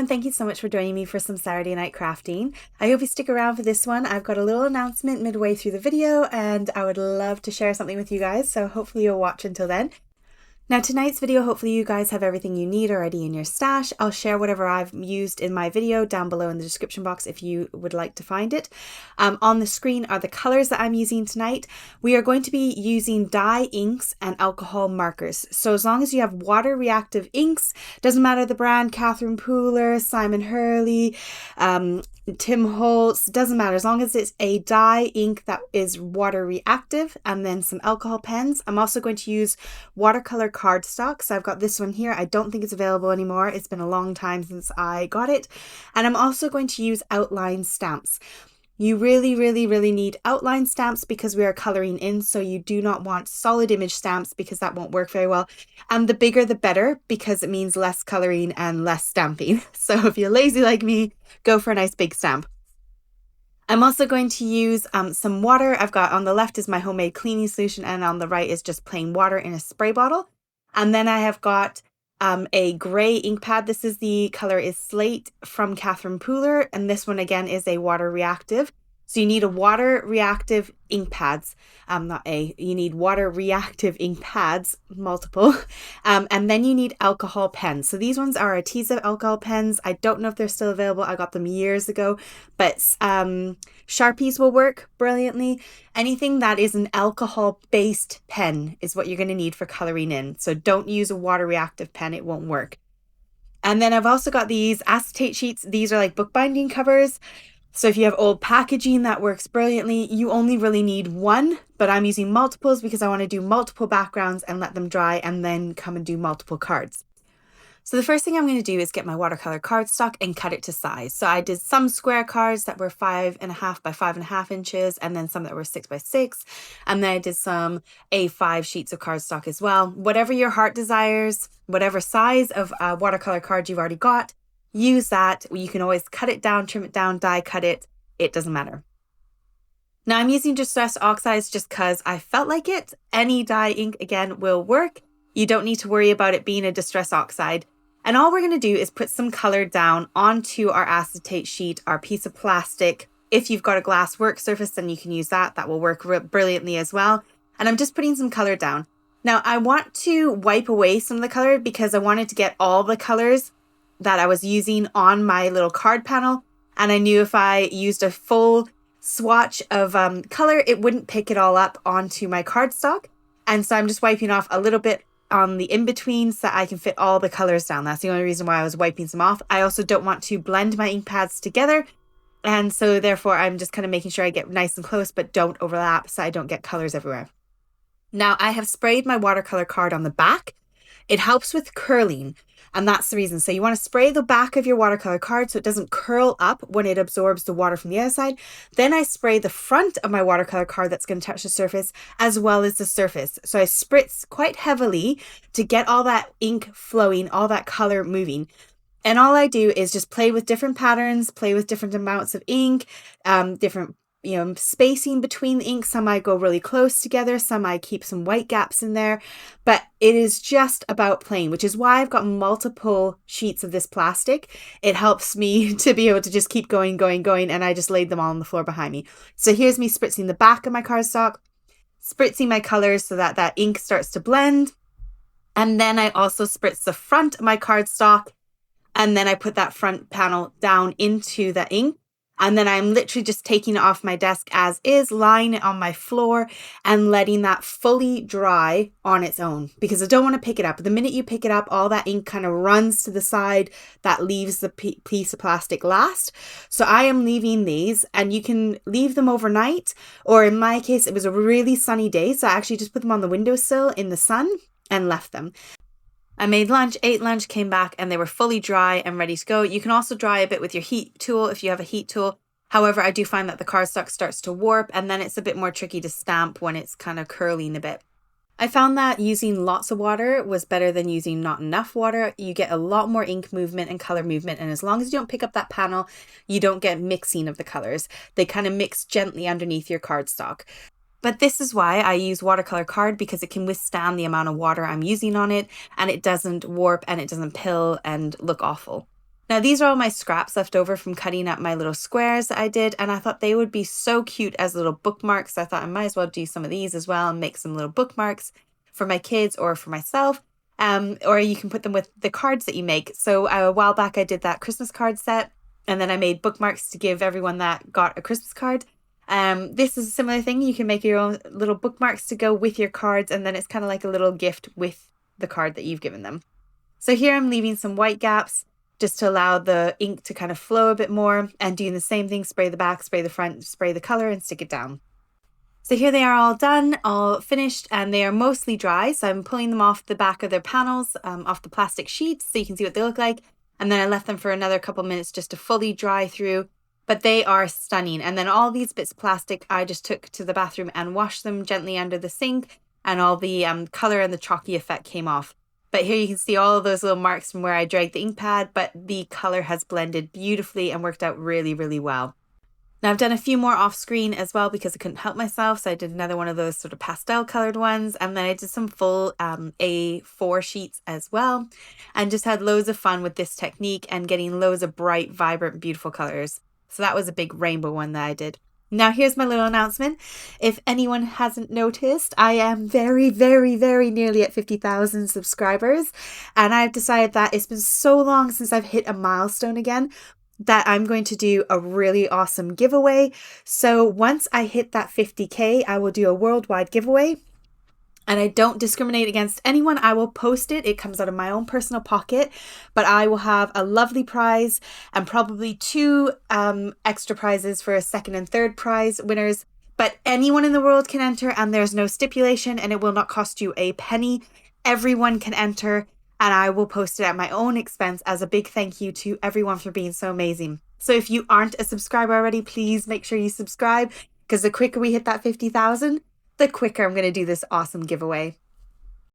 and thank you so much for joining me for some Saturday night crafting. I hope you stick around for this one. I've got a little announcement midway through the video and I would love to share something with you guys, so hopefully you'll watch until then. Now tonight's video, hopefully you guys have everything you need already in your stash. I'll share whatever I've used in my video down below in the description box if you would like to find it. On the screen are the colors that I'm using tonight. We are going to be using dye inks and alcohol markers. So as long as you have water reactive inks, doesn't matter the brand, Catherine Pooler, Simon Hurley, Tim Holtz, doesn't matter, as long as it's a dye ink that is water reactive, and then some alcohol pens. I'm also going to use watercolor cardstock. So I've got this one here. I don't think it's available anymore. It's been a long time since I got it. And I'm also going to use outline stamps. You really need outline stamps because we are coloring in, so you do not want solid image stamps because that won't work very well. And the bigger the better because it means less coloring and less stamping. So if you're lazy like me, go for a nice big stamp. I'm also going to use some water. I've got on the left is my homemade cleaning solution and on the right is just plain water in a spray bottle. And then I have got a gray ink pad. This is the color is Slate from Catherine Pooler, and this one again is a water reactive. So you need a water reactive ink pads, you need water reactive ink pads, multiple, and then you need alcohol pens. So these ones are ARTEZA alcohol pens. I don't know if they're still available. I got them years ago, but Sharpies will work brilliantly. Anything that is an alcohol based pen is what you're going to need for coloring in. So don't use a water reactive pen. It won't work. And then I've also got these acetate sheets. These are like bookbinding covers. So if you have old packaging, that works brilliantly. You only really need one, but I'm using multiples because I want to do multiple backgrounds and let them dry and then come and do multiple cards. So the first thing I'm going to do is get my watercolor cardstock and cut it to size. So I did some square cards that were 5.5 by 5.5 inches, and then some that were 6 by 6. And then I did some A5 sheets of cardstock as well. Whatever your heart desires, whatever size of watercolor card you've already got, use that. You can always cut it down, trim it down, die cut it. It doesn't matter. Now I'm using Distress Oxides just because I felt like it. Any dye ink again will work. You don't need to worry about it being a Distress Oxide. And all we're going to do is put some color down onto our acetate sheet, our piece of plastic. If you've got a glass work surface, then you can use that. That will work brilliantly as well. And I'm just putting some color down. Now I want to wipe away some of the color because I wanted to get all the colors that I was using on my little card panel, and I knew if I used a full swatch of color, it wouldn't pick it all up onto my cardstock. And so I'm just wiping off a little bit on the in-between so that I can fit all the colors down. That's the only reason why I was wiping some off. I also don't want to blend my ink pads together, and so therefore I'm just kind of making sure I get nice and close but don't overlap so I don't get colors everywhere. Now I have sprayed my watercolor card on the back. It helps with curling. And that's the reason. So you want to spray the back of your watercolor card so it doesn't curl up when it absorbs the water from the outside. Then I spray the front of my watercolor card that's going to touch the surface as well as the surface. So I spritz quite heavily to get all that ink flowing, all that color moving. And all I do is just play with different patterns, play with different amounts of ink, different spacing between the ink. Some I go really close together, some I keep some white gaps in there, but it is just about playing, which is why I've got multiple sheets of this plastic. It helps me to be able to just keep going, and I just laid them all on the floor behind me. So here's me spritzing the back of my cardstock, spritzing my colors so that that ink starts to blend. And then I also spritz the front of my cardstock, and then I put that front panel down into the ink. And then I'm literally just taking it off my desk as is, lying it on my floor and letting that fully dry on its own because I don't want to pick it up. The minute you pick it up, all that ink kind of runs to the side. That leaves the piece of plastic last. So I am leaving these, and you can leave them overnight, or in my case, it was a really sunny day. So I actually just put them on the windowsill in the sun and left them. I made lunch, ate lunch, came back, and they were fully dry and ready to go. You can also dry a bit with your heat tool if you have a heat tool. However, I do find that the cardstock starts to warp, and then it's a bit more tricky to stamp when it's kind of curling a bit. I found that using lots of water was better than using not enough water. You get a lot more ink movement and color movement, and as long as you don't pick up that panel, you don't get mixing of the colors. They kind of mix gently underneath your cardstock. But this is why I use watercolor card, because it can withstand the amount of water I'm using on it, and it doesn't warp and it doesn't pill and look awful. Now these are all my scraps left over from cutting up my little squares that I did, and I thought they would be so cute as little bookmarks. I thought I might as well do some of these as well and make some little bookmarks for my kids or for myself. Or you can put them with the cards that you make. So a while back I did that Christmas card set, and then I made bookmarks to give everyone that got a Christmas card. This is a similar thing. You can make your own little bookmarks to go with your cards, and then it's kind of like a little gift with the card that you've given them. So here I'm leaving some white gaps just to allow the ink to kind of flow a bit more, and doing the same thing, spray the back, spray the front, spray the color, and stick it down. So here they are all done, all finished, and they are mostly dry. So I'm pulling them off the back of their panels, off the plastic sheets, so you can see what they look like. And then I left them for another couple minutes just to fully dry through, but they are stunning. And then all these bits of plastic, I just took to the bathroom and washed them gently under the sink, and all the color and the chalky effect came off. But here you can see all of those little marks from where I dragged the ink pad, but the color has blended beautifully and worked out really, really well. Now I've done a few more off screen as well because I couldn't help myself. So I did another one of those sort of pastel colored ones. And then I did some full A4 sheets as well. And just had loads of fun with this technique and getting loads of bright, vibrant, beautiful colors. So that was a big rainbow one that I did. Now here's my little announcement. If anyone hasn't noticed, I am very, very, very nearly at 50,000 subscribers. And I've decided that it's been so long since I've hit a milestone again that I'm going to do a really awesome giveaway. So once I hit that 50K, I will do a worldwide giveaway. And I don't discriminate against anyone. I will post it. It comes out of my own personal pocket, but I will have a lovely prize and probably 2 extra prizes for a second and third prize winners. But anyone in the world can enter, and there's no stipulation, and it will not cost you a penny. Everyone can enter, and I will post it at my own expense as a big thank you to everyone for being so amazing. So if you aren't a subscriber already, please make sure you subscribe, because the quicker we hit that 50,000, the quicker I'm going to do this awesome giveaway.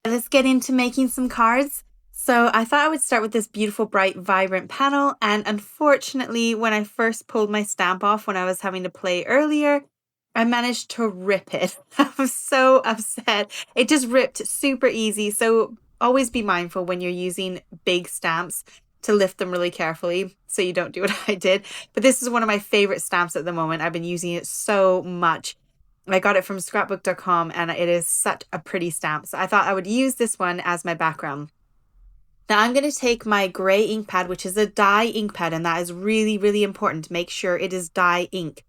Let's get into making some cards. So I thought I would start with this beautiful, bright, vibrant panel. And unfortunately, when I first pulled my stamp off when I was having to play earlier, I managed to rip it. I was so upset. It just ripped super easy. So always be mindful when you're using big stamps to lift them really carefully so you don't do what I did. But this is one of my favorite stamps at the moment. I've been using it so much. I got it from scrapbookdotcom, and it is such a pretty stamp. So I thought I would use this one as my background. Now I'm going to take my gray ink pad, which is a dye ink pad, and that is really, really important to make sure it is dye ink.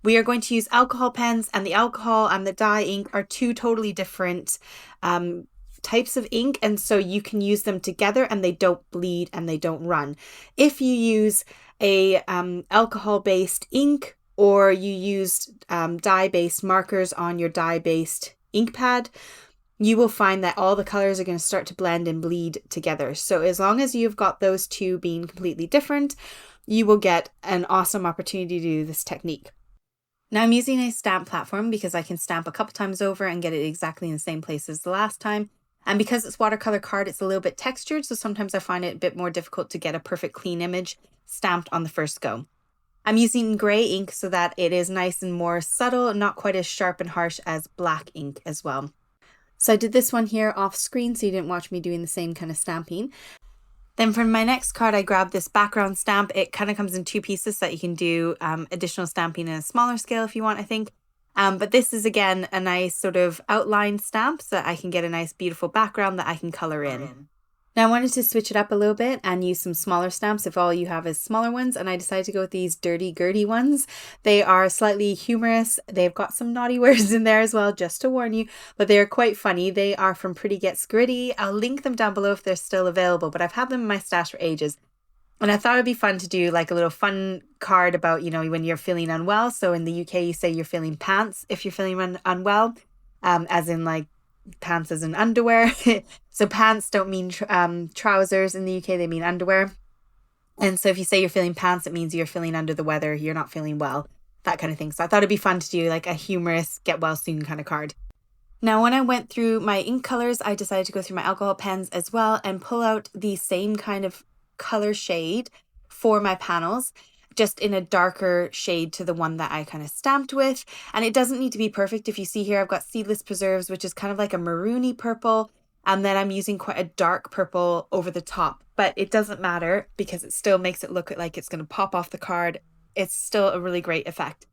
We are going to use alcohol pens, and the alcohol and the dye ink are 2 totally different types of ink, and so you can use them together and they don't bleed and they don't run. If you use a alcohol-based ink, or you use dye-based markers on your dye-based ink pad, you will find that all the colors are going to start to blend and bleed together. So as long as you've got those 2 being completely different, you will get an awesome opportunity to do this technique. Now I'm using a stamp platform because I can stamp a couple times over and get it exactly in the same place as the last time. And because it's watercolor card, it's a little bit textured, so sometimes I find it a bit more difficult to get a perfect clean image stamped on the first go. I'm using gray ink so that it is nice and more subtle, not quite as sharp and harsh as black ink as well. So I did this one here off screen so you didn't watch me doing the same kind of stamping. Then for my next card, I grabbed this background stamp. It kind of comes in 2 pieces so that you can do additional stamping in a smaller scale if you want, I think. But this is, again, a nice sort of outline stamp so that I can get a nice beautiful background that I can color in. Now I wanted to switch it up a little bit and use some smaller stamps if all you have is smaller ones, and I decided to go with these Dirty Gertie ones. They are slightly humorous. They've got some naughty words in there as well, just to warn you, but they are quite funny. They are from Pretty Gets Gritty. I'll link them down below if they're still available, but I've had them in my stash for ages. And I thought it'd be fun to do like a little fun card about, you know, when you're feeling unwell. So in the UK, you say you're feeling pants if you're feeling unwell, as in like pants as in underwear. So pants don't mean trousers in the UK, they mean underwear. And so if you say you're feeling pants, it means you're feeling under the weather, you're not feeling well, that kind of thing. So I thought it'd be fun to do like a humorous get well soon kind of card. Now when I went through my ink colors, I decided to go through my alcohol pens as well and pull out the same kind of color shade for my panels, just in a darker shade to the one that I kind of stamped with. And it doesn't need to be perfect. If you see here, I've got Seedless Preserves, which is kind of like a maroony purple. And then I'm using quite a dark purple over the top but it doesn't matter because it still makes it look like it's going to pop off the card. It's still a really great effect.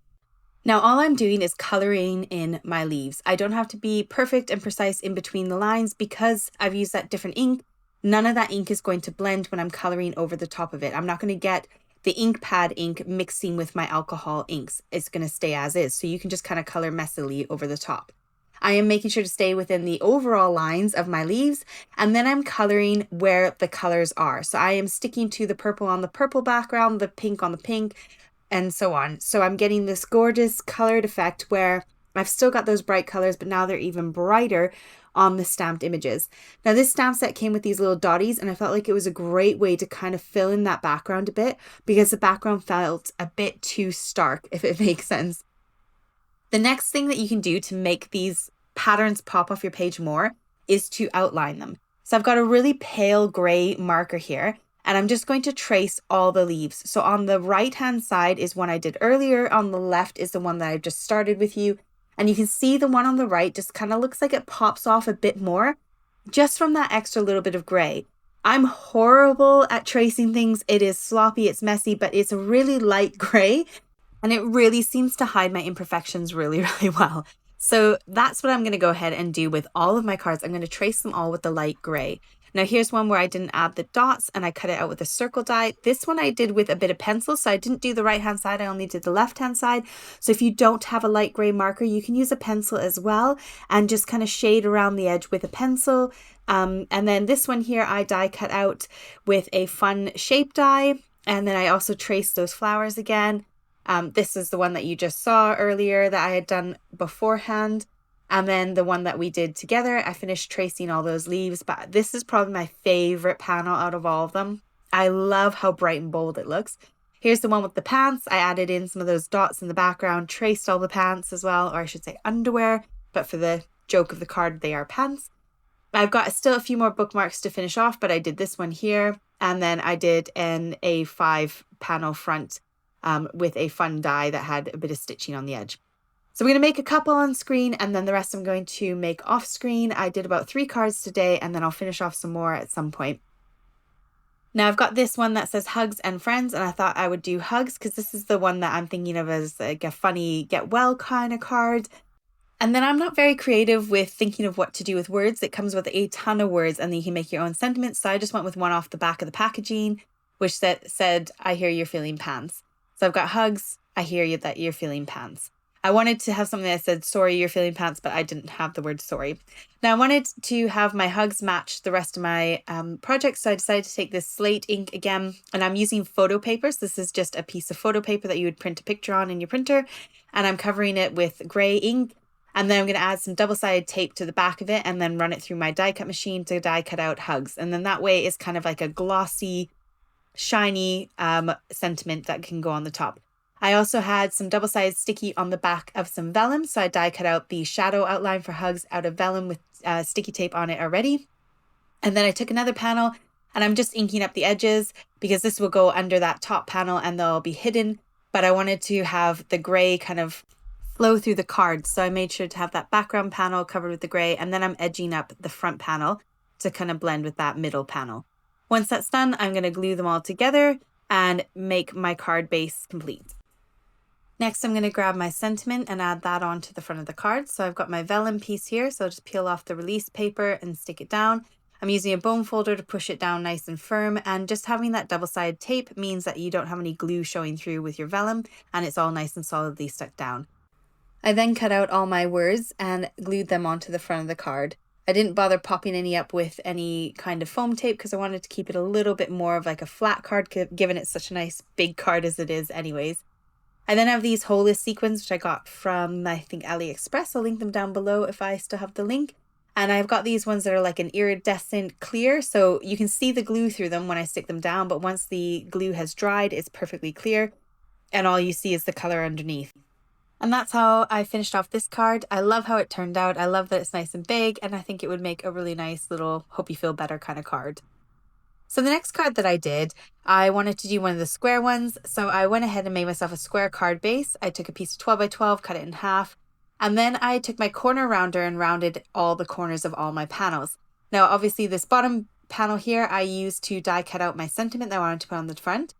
Now, all I'm doing is coloring in my leaves. I don't have to be perfect and precise in between the lines because I've used that different ink. None of that ink is going to blend when I'm coloring over the top of it. I'm not going to get the ink pad ink mixing with my alcohol inks. It's going to stay as is. So you can just kind of color messily over the top. I am making sure to stay within the overall lines of my leaves, and then I'm coloring where the colors are. So I am sticking to the purple on the purple background, the pink on the pink, and so on. So I'm getting this gorgeous colored effect where I've still got those bright colors, but now they're even brighter on the stamped images. Now this stamp set came with these little dotties, and I felt like it was a great way to kind of fill in that background a bit because the background felt a bit too stark, if it makes sense. The next thing that you can do to make these patterns pop off your page more is to outline them. So I've got a really pale gray marker here, and I'm just going to trace all the leaves. So on the right hand side is one I did earlier. On the left is the one that I've just started with you. And you can see the one on the right just kind of looks like it pops off a bit more just from that extra little bit of gray. I'm horrible at tracing things. It is sloppy, it's messy, but it's a really light gray. And it really seems to hide my imperfections really, really well. So that's what I'm going to go ahead and do with all of my cards. I'm going to trace them all with the light gray. Now here's one where I didn't add the dots and I cut it out with a circle die. This one I did with a bit of pencil, so I didn't do the right hand side, I only did the left hand side. So if you don't have a light gray marker, you can use a pencil as well and just kind of shade around the edge with a pencil. And then this one here I die cut out with a fun shape die, and then I also traced those flowers again. This is the one that you just saw earlier that I had done beforehand. And then the one that we did together, I finished tracing all those leaves, but this is probably my favorite panel out of all of them. I love how bright and bold it looks. Here's the one with the pants. I added in some of those dots in the background, traced all the pants as well, or I should say underwear, but for the joke of the card, they are pants. I've got still a few more bookmarks to finish off, but I did this one here. And then I did an A5 panel front with a fun die that had a bit of stitching on the edge. So we're going to make a couple on screen, and then the rest I'm going to make off screen. I did about 3 cards today, and then I'll finish off some more at some point. Now I've got this one that says hugs and friends, and I thought I would do hugs because this is the one that I'm thinking of as like a funny get well kind of card. And then I'm not very creative with thinking of what to do with words. It comes with a ton of words, and then you can make your own sentiments. So I just went with one off the back of the packaging, which said, I hear you're feeling pants. So I've got hugs, I hear you that you're feeling pants. I wanted to have something that said, sorry, you're feeling pants, but I didn't have the word sorry. Now I wanted to have my hugs match the rest of my project. So I decided to take this Slate ink again, and I'm using photo papers. This is just a piece of photo paper that you would print a picture on in your printer. And I'm covering it with gray ink. And then I'm going to add some double-sided tape to the back of it and then run it through my die cut machine to die cut out hugs. And then that way it's kind of like a glossy, shiny sentiment that can go on the top. I also had some double-sided sticky on the back of some vellum. So I die cut out the shadow outline for hugs out of vellum with sticky tape on it already. And then I took another panel and I'm just inking up the edges because this will go under that top panel and they'll be hidden. But I wanted to have the gray kind of flow through the cards. So I made sure to have that background panel covered with the gray, and then I'm edging up the front panel to kind of blend with that middle panel. Once that's done, I'm going to glue them all together and make my card base complete. Next, I'm going to grab my sentiment and add that onto the front of the card. So I've got my vellum piece here, so I'll just peel off the release paper and stick it down. I'm using a bone folder to push it down nice and firm, and just having that double-sided tape means that you don't have any glue showing through with your vellum, and it's all nice and solidly stuck down. I then cut out all my words and glued them onto the front of the card. I didn't bother popping any up with any kind of foam tape because I wanted to keep it a little bit more of like a flat card, given it's such a nice big card as it is anyways. I then have these holeless sequins, which I got from, I think, AliExpress. I'll link them down below if I still have the link. And I've got these ones that are like an iridescent clear, so you can see the glue through them when I stick them down, but once the glue has dried, it's perfectly clear, and all you see is the color underneath. And that's how I finished off this card. I love how it turned out. I love that it's nice and big, and I think it would make a really nice little hope you feel better kind of card. So the next card that I did, I wanted to do one of the square ones. So I went ahead and made myself a square card base. I took a piece of 12 by 12, cut it in half. And then I took my corner rounder and rounded all the corners of all my panels. Now, obviously this bottom panel here I used to die cut out my sentiment that I wanted to put on the front.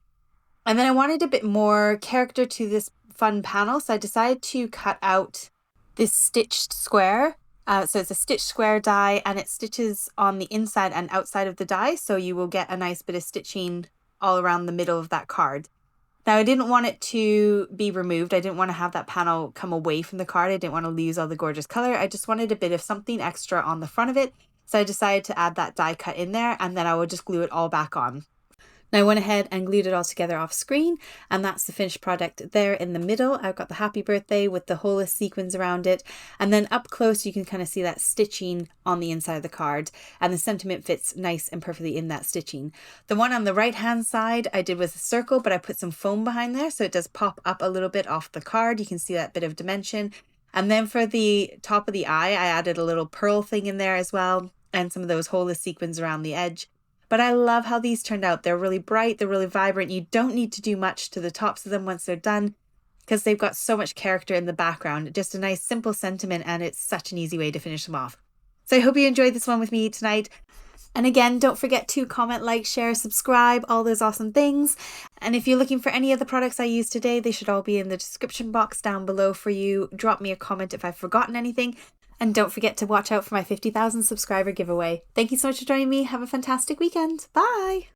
And then I wanted a bit more character to this fun panel, so I decided to cut out this stitched square. So it's a stitched square die, and it stitches on the inside and outside of the die, so you will get a nice bit of stitching all around the middle of that card. Now, I didn't want it to be removed. I didn't want to have that panel come away from the card. I didn't want to lose all the gorgeous color. I just wanted a bit of something extra on the front of it. So I decided to add that die cut in there, and then I would just glue it all back on. Now I went ahead and glued it all together off screen, and that's the finished product there in the middle. I've got the happy birthday with the whole sequins around it, and then up close you can kind of see that stitching on the inside of the card, and the sentiment fits nice and perfectly in that stitching. The one on the right hand side I did with a circle, but I put some foam behind there so it does pop up a little bit off the card. You can see that bit of dimension. And then for the top of the eye, I added a little pearl thing in there as well, and some of those whole sequins around the edge. But I love how these turned out. They're really bright, they're really vibrant. You don't need to do much to the tops of them once they're done because they've got so much character in the background. Just a nice simple sentiment, and it's such an easy way to finish them off. So I hope you enjoyed this one with me tonight. And again, don't forget to comment, like, share, subscribe, all those awesome things. And if you're looking for any of the products I used today, they should all be in the description box down below for you. Drop me a comment if I've forgotten anything. And don't forget to watch out for my 50,000 subscriber giveaway. Thank you so much for joining me. Have a fantastic weekend. Bye!